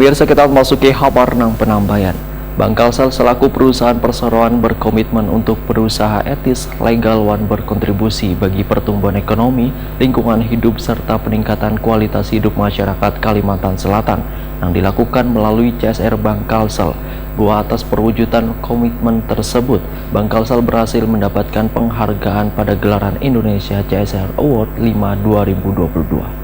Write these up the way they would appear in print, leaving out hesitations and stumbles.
Pemirsa, kita memasuki kabar nang penambahan. Bank Kalsel selaku perusahaan perseroan berkomitmen untuk berusaha etis, legal, dan berkontribusi bagi pertumbuhan ekonomi, lingkungan hidup, serta peningkatan kualitas hidup masyarakat Kalimantan Selatan yang dilakukan melalui CSR Bank Kalsel. Atas perwujudan komitmen tersebut, Bank Kalsel berhasil mendapatkan penghargaan pada gelaran Indonesia CSR Award 5 2022.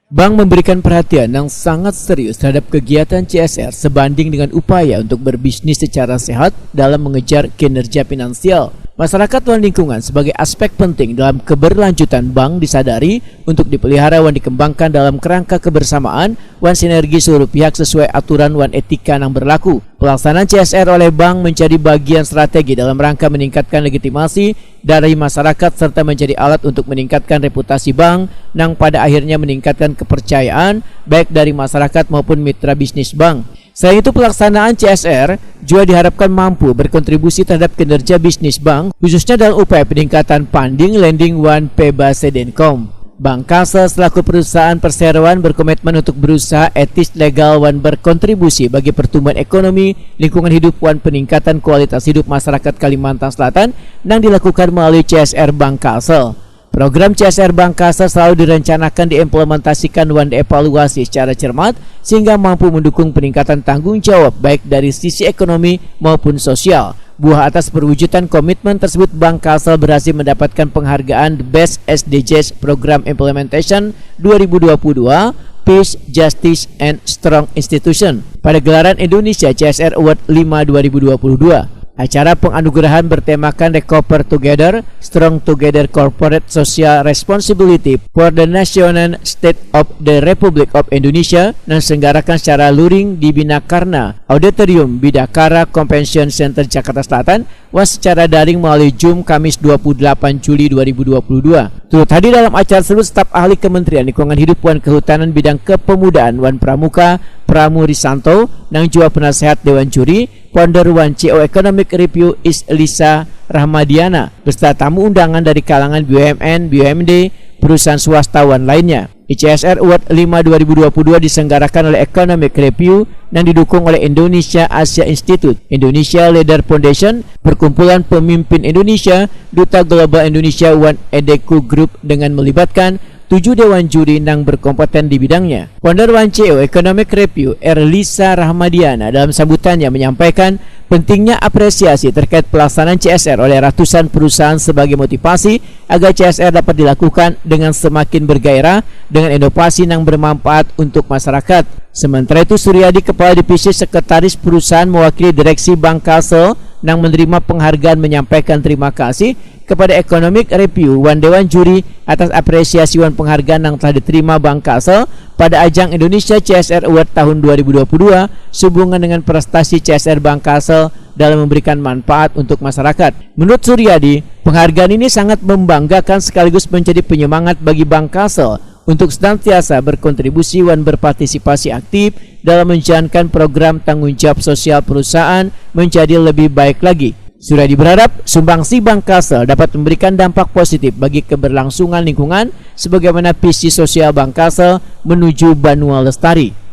Bank memberikan perhatian yang sangat serius terhadap kegiatan CSR sebanding dengan upaya untuk berbisnis secara sehat dalam mengejar kinerja finansial. Masyarakat dan lingkungan sebagai aspek penting dalam keberlanjutan bank disadari untuk dipelihara dan dikembangkan dalam kerangka kebersamaan dan sinergi seluruh pihak sesuai aturan dan etika yang berlaku. Pelaksanaan CSR oleh bank menjadi bagian strategi dalam rangka meningkatkan legitimasi dari masyarakat serta menjadi alat untuk meningkatkan reputasi bank yang pada akhirnya meningkatkan kepercayaan baik dari masyarakat maupun mitra bisnis bank. Selain itu, pelaksanaan CSR juga diharapkan mampu berkontribusi terhadap kinerja bisnis bank, khususnya dalam upaya peningkatan funding, lending, dan PBASEDENCOM. Bank Kalsel selaku perusahaan perseroan berkomitmen untuk berusaha etis, legal, dan berkontribusi bagi pertumbuhan ekonomi, lingkungan hidup, dan peningkatan kualitas hidup masyarakat Kalimantan Selatan yang dilakukan melalui CSR Bank Kalsel. Program CSR Bank Kalsel selalu direncanakan, diimplementasikan, dan dievaluasi secara cermat sehingga mampu mendukung peningkatan tanggung jawab baik dari sisi ekonomi maupun sosial. Buah atas perwujudan komitmen tersebut, Bank Kalsel berhasil mendapatkan penghargaan The Best SDGs Program Implementation 2022 Peace, Justice, and Strong Institution pada gelaran Indonesia CSR Award 5 2022. Acara penganugerahan bertemakan Recover Together, Strong Together Corporate Social Responsibility for the Nation and State of the Republic of Indonesia dan diselenggarakan secara luring di Binakarna Auditorium Bidakara Convention Center Jakarta Selatan dan secara daring melalui Zoom Kamis 28 Juli 2022. Turut hadir dalam acara tersebut staf ahli Kementerian Lingkungan Hidup dan Kehutanan bidang kepemudaan Wan Pramuka Pramurisanto dan juga penasehat Dewan Juri Founder Wan CO Economic Review is Lisa Rahmadiana beserta tamu undangan dari kalangan BUMN, BUMD, perusahaan swasta dan lainnya. CSR Award 5 2022 diselenggarakan oleh Economic Review dan didukung oleh Indonesia Asia Institute, Indonesia Leader Foundation, Perkumpulan Pemimpin Indonesia, Duta Global Indonesia, dan Edeku Group dengan melibatkan 7 dewan juri yang berkompeten di bidangnya. Founder Wan CO Economic Review, Lisa Rahmadiana, dalam sambutannya menyampaikan pentingnya apresiasi terkait pelaksanaan CSR oleh ratusan perusahaan sebagai motivasi agar CSR dapat dilakukan dengan semakin bergairah dengan inovasi yang bermanfaat untuk masyarakat. Sementara itu, Suryadi, Kepala Divisi Sekretaris Perusahaan mewakili Direksi Bank Kalsel yang menerima penghargaan menyampaikan terima kasih kepada Economic Review dan Dewan Juri atas apresiasi dan penghargaan yang telah diterima Bank Kalsel pada ajang Indonesia CSR Award tahun 2022 sehubungan dengan prestasi CSR Bank Kalsel dalam memberikan manfaat untuk masyarakat. Menurut Suryadi, penghargaan ini sangat membanggakan sekaligus menjadi penyemangat bagi Bank Kalsel untuk senantiasa berkontribusi dan berpartisipasi aktif dalam menjalankan program tanggung jawab sosial perusahaan menjadi lebih baik lagi. Suryadi berharap sumbangsi Bank Kalsel dapat memberikan dampak positif bagi keberlangsungan lingkungan sebagaimana visi sosial Bank Kalsel menuju Banua Lestari.